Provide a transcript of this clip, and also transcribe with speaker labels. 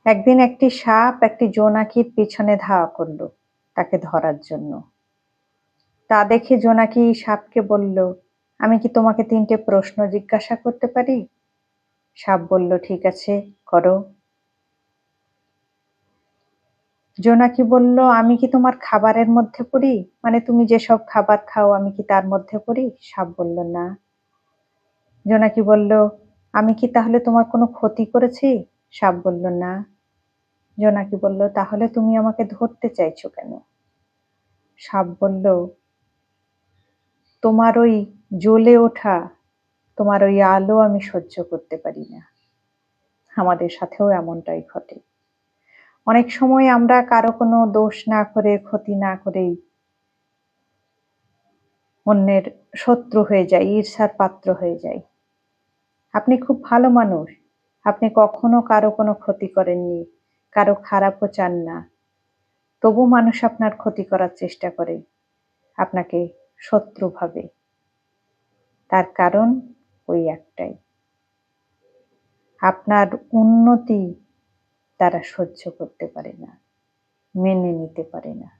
Speaker 1: একদিন একটি সাপ একটি জোনাকির পিছনে ধাওয়া করলো তাকে ধরার জন্য। তা দেখে জোনাকি সাপকে বলল, আমি কি তোমাকে 3টে প্রশ্ন জিজ্ঞাসা করতে পারি? সাপ বলল, ঠিক আছে, করো। জোনাকি বলল, আমি কি তোমার খাবারের মধ্যে পড়ি? মানে তুমি যেসব খাবার খাও আমি কি তার মধ্যে পড়ি? সাপ বলল, না। জোনাকি বলল, আমি কি তাহলে তোমার কোনো ক্ষতি করেছি? সাপ বলল, না। জোনাকি বলল, তাহলে তুমি আমাকে ধরতে চাইছো কেন? সাপ বলল, তোমার ওই জ্বলে ওঠা, তোমার ওই আলো আমি সহ্য করতে পারি না। আমাদের সাথেও এমনটাই ঘটে। অনেক সময় আমরা কারো কোনো দোষ না করে, ক্ষতি না করেই অন্যের শত্রু হয়ে যাই, ঈর্ষার পাত্র হয়ে যাই। আপনি খুব ভালো মানুষ। আপনি কখনো কারো কোনো ক্ষতি করেননি, কারো খারাপও চান না। তবু মানুষ আপনার ক্ষতি করার চেষ্টা করে, আপনাকে শত্রু ভাবে। তার কারণ ওই একটাই, আপনার উন্নতি তারা সহ্য করতে পারে না, মেনে নিতে পারে না।